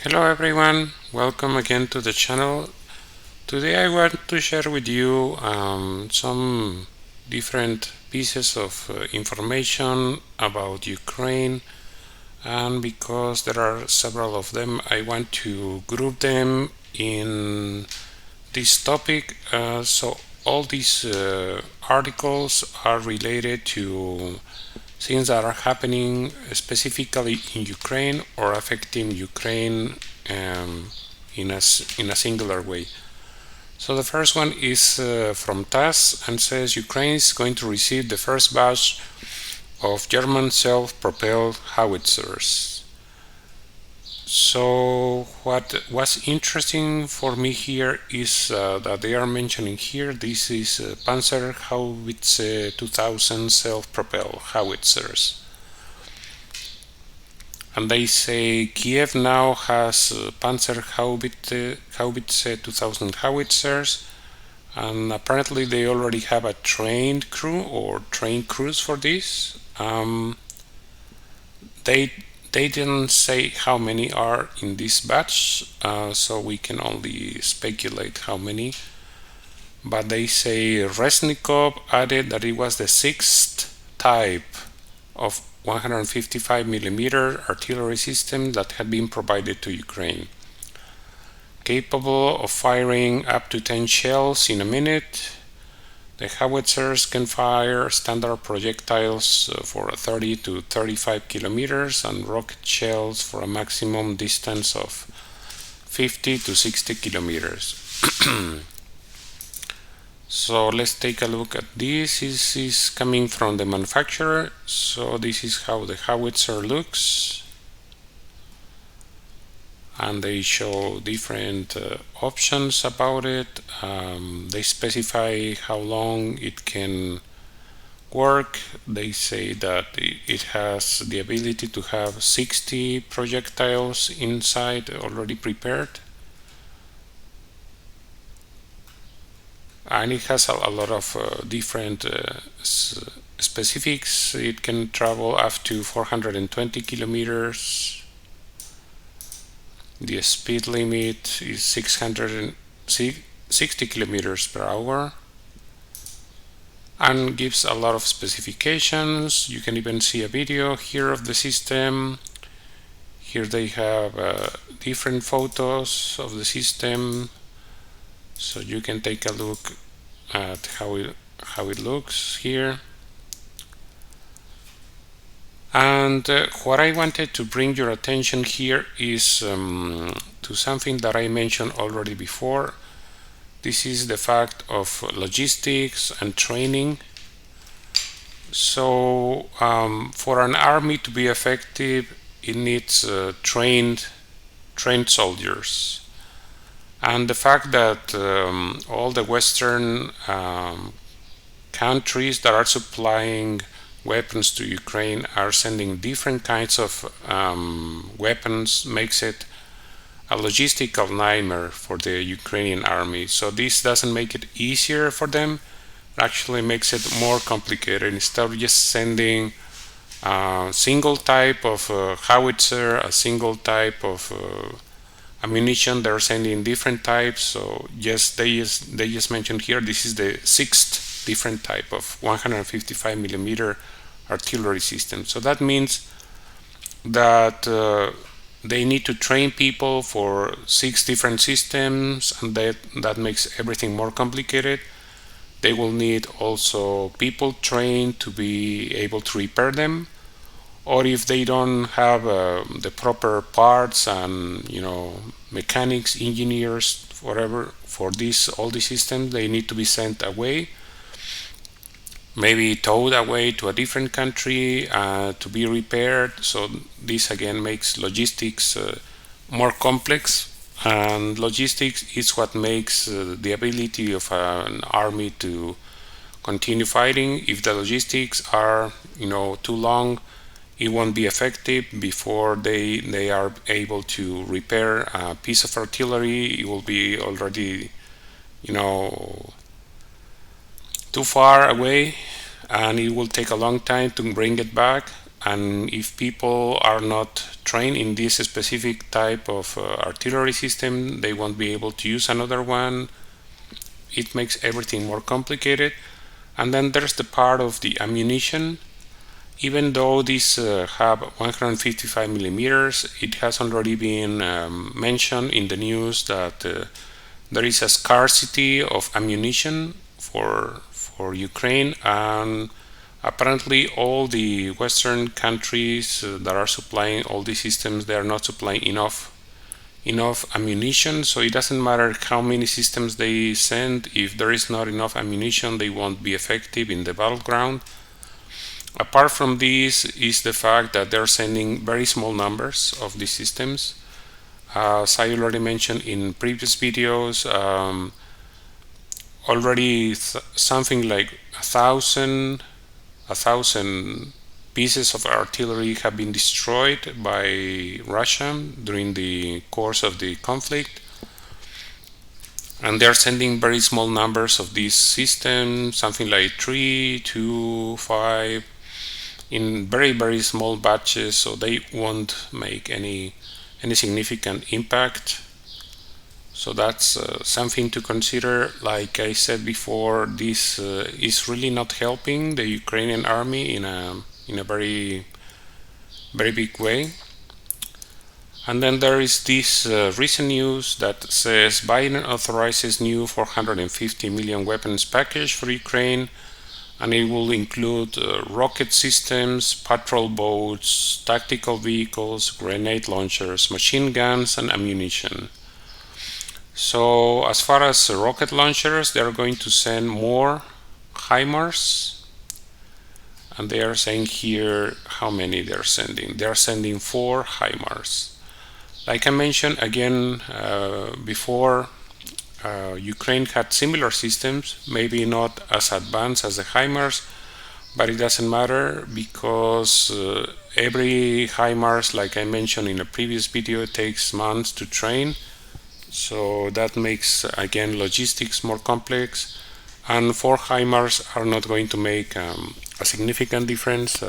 Hello everyone, welcome again to the channel. Today I want to share with you some different pieces of information about Ukraine, and because there are several of them, I want to group them in this topic. So all these articles are related to things that are happening specifically in Ukraine or affecting Ukraine in a singular way. So the first one is from TASS and says Ukraine is going to receive the first batch of German self-propelled Howitzers. So what was interesting for me here is that they are mentioning here this is Panzer Howitzer 2000 self-propelled howitzers, and they say Kiev now has Panzer Howitzer 2000 howitzers, and apparently they already have a trained crew or trained crews for this. They didn't say how many are in this batch, so we can only speculate how many. But they say Resnikov added that it was the sixth type of 155mm artillery system that had been provided to Ukraine, capable of firing up to 10 shells in a minute. The howitzers can fire standard projectiles for 30 to 35 kilometers and rocket shells for a maximum distance of 50 to 60 kilometers. So let's take a look at this. This is coming from the manufacturer. So this is how the howitzer looks. And they show different options about it. They specify how long it can work. They say that it has the ability to have 60 projectiles inside already prepared, and it has a lot of different specifics. It can travel up to 420 kilometers. The speed limit is 660 kilometers per hour, and gives a lot of specifications. You can even see a video here of the system. Here they have different photos of the system, so you can take a look at how it looks here. And what I wanted to bring your attention here is to something that I mentioned already before. This is the fact of logistics and training. So for an army to be effective, it needs trained soldiers. And the fact that all the Western countries that are supplying weapons to Ukraine are sending different kinds of weapons makes it a logistical nightmare for the Ukrainian army. So this doesn't make it easier for them, it actually makes it more complicated. Instead of just sending a single type of howitzer, a single type of ammunition, they're sending different types. So yes, they just mentioned here this is the sixth different type of 155mm artillery system. So that means that they need to train people for 6 different systems, and that makes everything more complicated. They will need also people trained to be able to repair them, or if they don't have the proper parts and mechanics, engineers, whatever, for all these systems, they need to be sent away, maybe towed away to a different country to be repaired. So this again makes logistics more complex, and logistics is what makes the ability of an army to continue fighting. If the logistics are too long, it won't be effective. Before they are able to repair a piece of artillery, it will be already too far away, and it will take a long time to bring it back. and if people are not trained in this specific type of artillery system, they won't be able to use another one. It makes everything more complicated. And then there's the part of the ammunition. Even though these have 155 millimeters, it has already been mentioned in the news that there is a scarcity of ammunition for Ukraine, and apparently all the Western countries that are supplying all these systems, they are not supplying enough ammunition. So it doesn't matter how many systems they send. If there is not enough ammunition, they won't be effective in the battleground. Apart from this is the fact that they're sending very small numbers of these systems. As I already mentioned in previous videos, already something like a thousand pieces of artillery have been destroyed by Russia during the course of the conflict, and they're sending very small numbers of these systems, something like 3, 2, 5, in very small batches, so they won't make any significant impact. So that's something to consider. Like I said before, this is really not helping the Ukrainian army in a very big way. And then there is this recent news that says Biden authorizes new 450 million weapons package for Ukraine, and it will include rocket systems, patrol boats, tactical vehicles, grenade launchers, machine guns, and ammunition. So as far as rocket launchers, they're going to send more HIMARS, and they are saying here how many they're sending. They're sending 4 HIMARS. Like I mentioned again before, Ukraine had similar systems, maybe not as advanced as the HIMARS, but it doesn't matter because every HIMARS, like I mentioned in a previous video, takes months to train. So that makes, again, logistics more complex, and 4 HIMARS are not going to make a significant difference.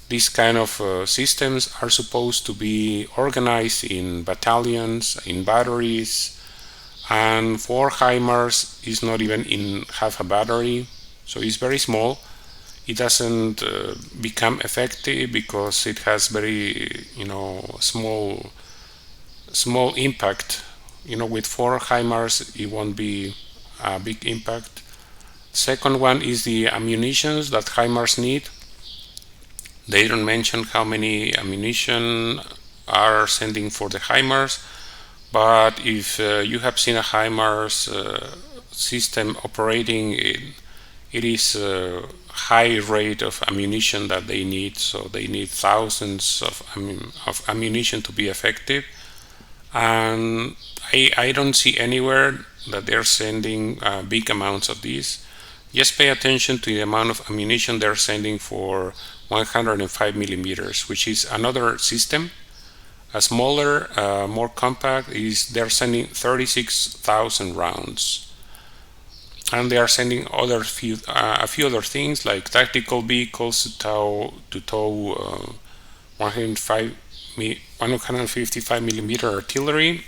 These kind of systems are supposed to be organized in battalions, in batteries, and 4 HIMARS is not even in half a battery, so it's very small. It doesn't become effective because it has very small impact. With 4 HIMARS it won't be a big impact. Second one is the ammunitions that HIMARS need. They don't mention how many ammunition are sending for the HIMARS, but if you have seen a HIMARS system operating, it is a high rate of ammunition that they need, so they need thousands of ammunition to be effective, and I don't see anywhere that they're sending big amounts of these. Just pay attention to the amount of ammunition they're sending for 105 millimeters, which is another system. A smaller, more compact, they're sending 36,000 rounds. And they are sending a few other things like tactical vehicles to tow 155 millimeter artillery,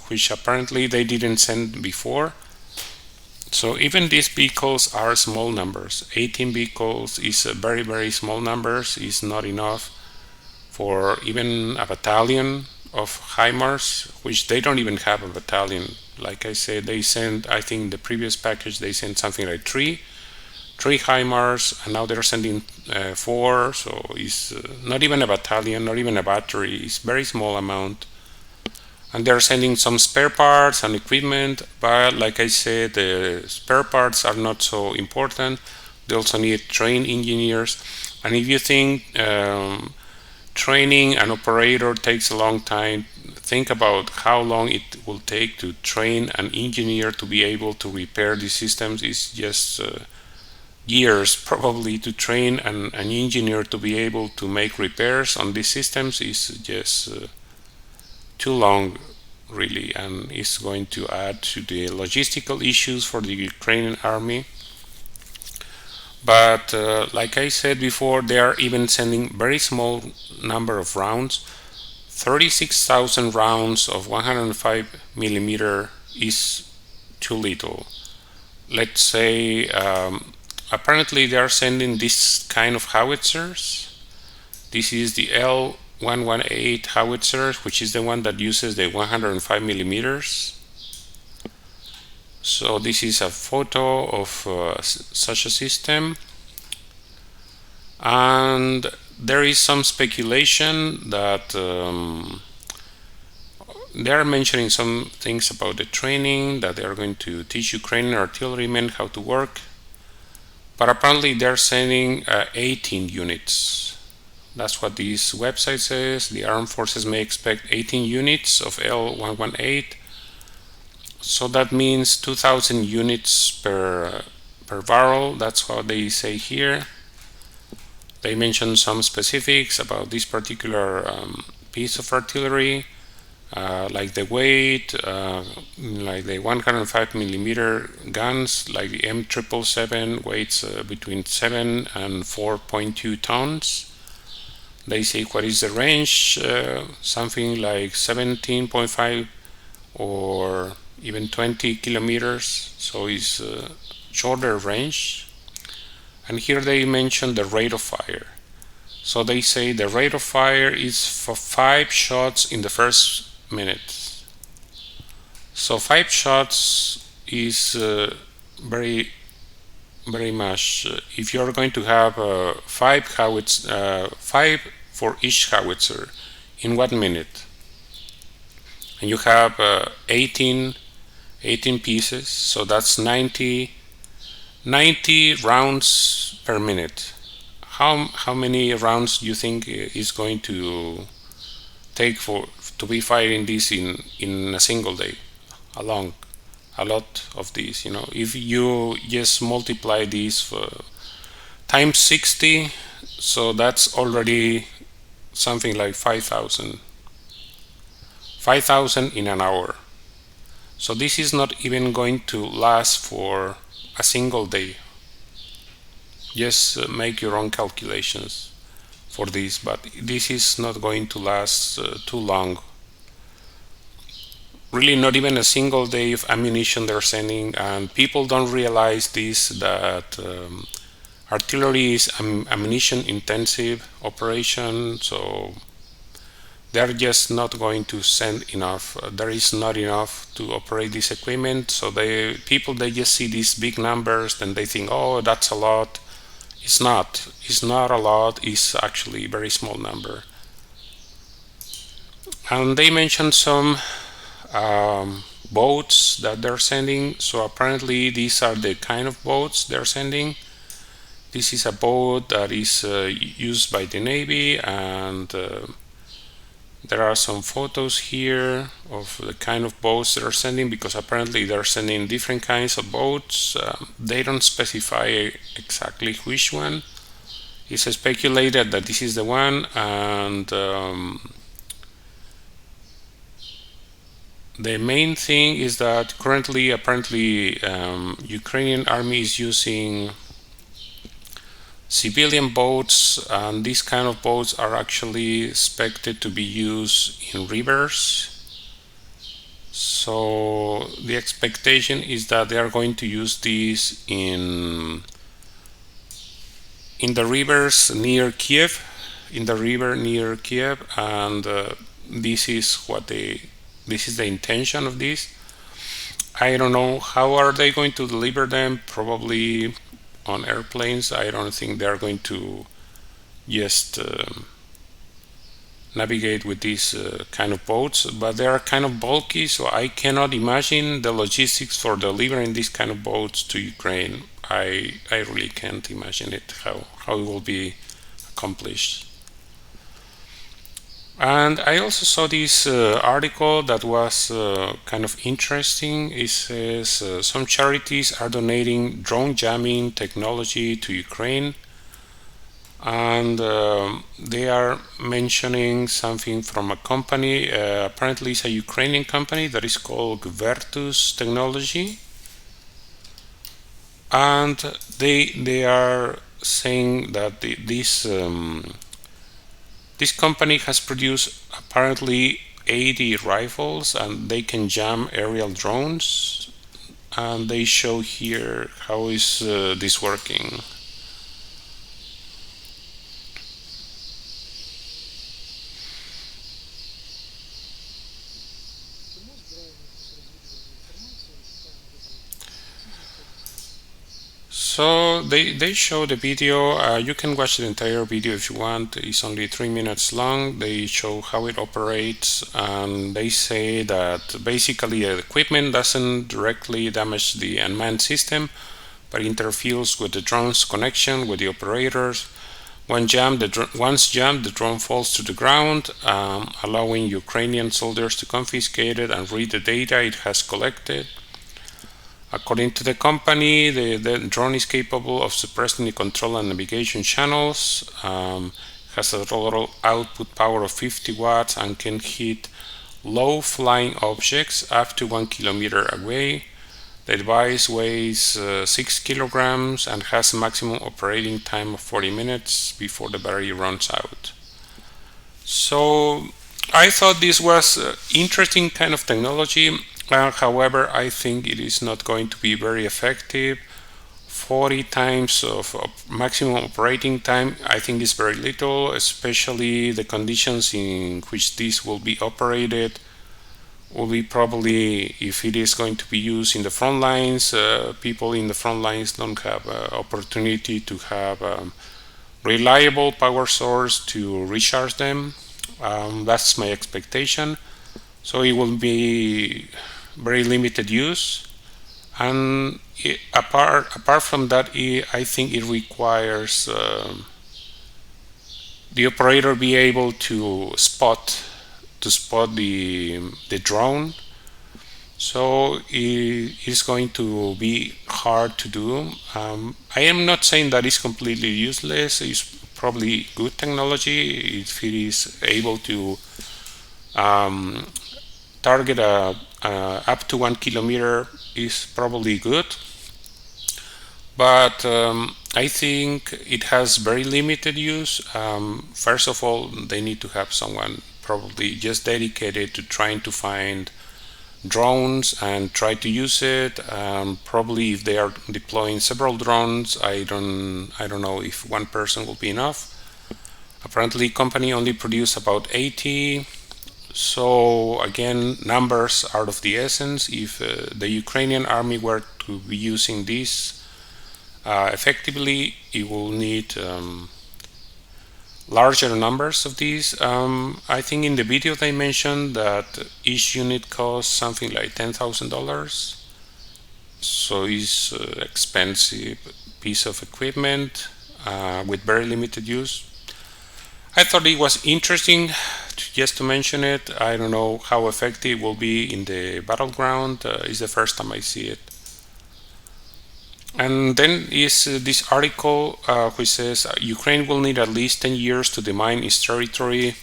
which apparently they didn't send before. So even these vehicles are small numbers. 18 vehicles is a very small numbers. Is not enough for even a battalion of HIMARS, which they don't even have a battalion. Like I said, they sent, I think the previous package they sent something like three HIMARS, and now they're sending 4. So it's not even a battalion, not even a battery. It's very small amount. And they're sending some spare parts and equipment, but like I said, the spare parts are not so important. They also need trained engineers, and if you think training an operator takes a long time, think about how long it will take to train an engineer to be able to repair these systems. It's just years probably to train an engineer to be able to make repairs on these systems. Is just too long, really, and it's going to add to the logistical issues for the Ukrainian army. But like I said before, they are even sending very small number of rounds. 36,000 rounds of 105 millimeter is too little. Let's say apparently they are sending this kind of howitzers. This is the L118 howitzer, which is the one that uses the 105 millimeters. So this is a photo of such a system, and there is some speculation that they are mentioning some things about the training, that they are going to teach Ukrainian artillerymen how to work, but apparently they're sending 18 units. That's what this website says. The armed forces may expect 18 units of L118. So that means 2,000 units per barrel. That's what they say here. They mention some specifics about this particular piece of artillery, like the weight, like the 105 millimeter guns, like the M777 weighs between 7 and 4.2 tons. They say what is the range, something like 17.5 or even 20 kilometers, so it's a shorter range. And here they mention the rate of fire. So they say the rate of fire is for 5 shots in the first minute. So 5 shots is very much. If you're going to have 5 for each howitzer in 1 minute, and you have 18 pieces, so that's 90 rounds per minute. How many rounds do you think is going to take to be firing this in a single day? A lot of these, you know. If you just multiply this times 60, so that's already something like 5,000 in an hour. So this is not even going to last for a single day. Just make your own calculations for this, but this is not going to last too long. Really, not even a single day of ammunition they're sending, and people don't realize this, that artillery is ammunition intensive operation, so they're just not going to send enough. There is not enough to operate this equipment, so they just see these big numbers and they think, oh, that's a lot. It's not a lot. It's actually a very small number. And they mentioned some boats that they're sending. So apparently these are the kind of boats they're sending. This is a boat that is used by the Navy, and there are some photos here of the kind of boats they're sending, because apparently they're sending different kinds of boats. They don't specify exactly which one. It's speculated that this is the one, and the main thing is that currently, apparently, Ukrainian army is using civilian boats, and these kind of boats are actually expected to be used in rivers. So the expectation is that they are going to use these in the rivers near Kiev, and this is the intention of this. I don't know how are they going to deliver them. Probably on airplanes. I don't think they're going to just navigate with these kind of boats, but they are kind of bulky, so I cannot imagine the logistics for delivering these kind of boats to Ukraine. I really can't imagine it, how it will be accomplished. And I also saw this article that was kind of interesting. It says some charities are donating drone jamming technology to Ukraine, and they are mentioning something from a company. Apparently it's a Ukrainian company that is called Virtus Technology. and they are saying that this company has produced apparently 80 rifles, and they can jam aerial drones, and they show here how is this working. So they show the video. You can watch the entire video if you want. It's only 3 minutes long. They show how it operates, and they say that basically the equipment doesn't directly damage the unmanned system, but interferes with the drone's connection with the operators. Once jammed, the drone falls to the ground, allowing Ukrainian soldiers to confiscate it and read the data it has collected. According to the company, the drone is capable of suppressing the control and navigation channels, has a total output power of 50 watts, and can hit low flying objects up to 1 kilometer away. The device weighs 6 kilograms and has a maximum operating time of 40 minutes before the battery runs out. So I thought this was interesting kind of technology. However, I think it is not going to be very effective. 40 times of maximum operating time, I think is very little, especially the conditions in which this will be operated will be probably, if it is going to be used in the front lines, people in the front lines don't have opportunity to have a reliable power source to recharge them. That's my expectation. So it will be very limited use, and apart from that, I think it requires the operator be able to spot the drone. So it is going to be hard to do. I am not saying that it's completely useless. It's probably good technology if it is able to target up to 1 kilometer is probably good, but I think it has very limited use. First of all, they need to have someone probably just dedicated to trying to find drones and try to use it. Probably if they are deploying several drones, I don't know if one person will be enough. Apparently, company only produced about 80. So again, numbers are of the essence. If the Ukrainian army were to be using this effectively, it will need larger numbers of these. I think in the video they mentioned that each unit costs something like $10,000. So it's expensive piece of equipment with very limited use. I thought it was interesting just to mention it. I don't know how effective it will be in the battleground. It's the first time I see it. And then is this article which says Ukraine will need at least 10 years to demine its territory.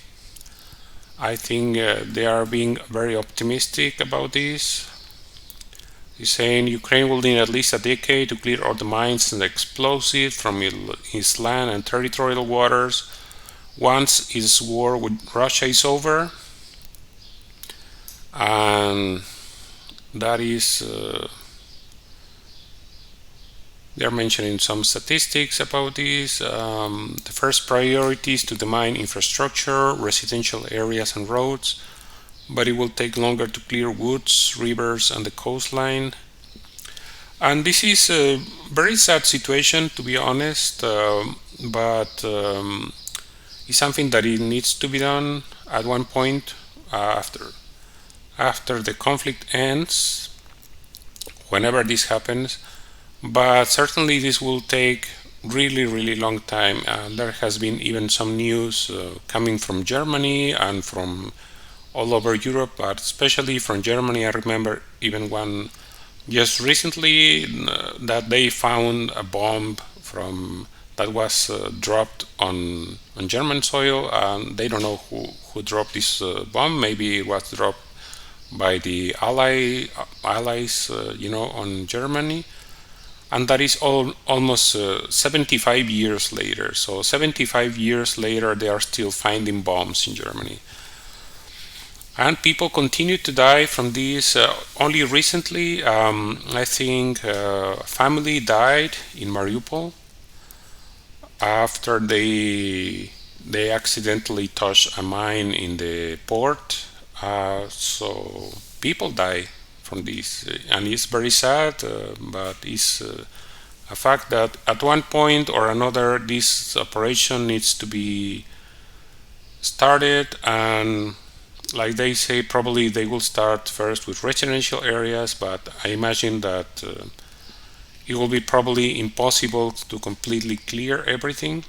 I think they are being very optimistic about this. He's saying Ukraine will need at least a decade to clear all the mines and explosives from its land and territorial waters once its war with Russia is over. And that is they're mentioning some statistics about this. The first priority is to demine infrastructure, residential areas and roads, but it will take longer to clear woods, rivers and the coastline. And this is a very sad situation, to be honest, but it's something that it needs to be done at one point after the conflict ends, whenever this happens. But certainly this will take really long time. There has been even some news coming from Germany and from all over Europe, but especially from Germany. I remember even one just recently that they found a bomb that was dropped on German soil, and they don't know who dropped this bomb. Maybe it was dropped by the allies, on Germany. and that is almost 75 years later. So 75 years later, they are still finding bombs in Germany. And people continue to die from these. Only recently, I think a family died in Mariupol after they accidentally touched a mine in the port. So people die from this, and it's very sad, but it's a fact that at one point or another this operation needs to be started, and like they say, probably they will start first with residential areas, but I imagine that it will be probably impossible to completely clear everything.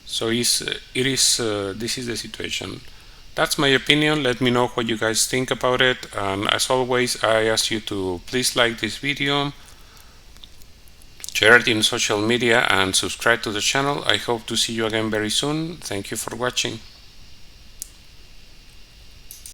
So this is the situation. That's my opinion. Let me know what you guys think about it, and as always, I ask you to please like this video, share it in social media, and subscribe to the channel. I hope to see you again very soon. Thank you for watching.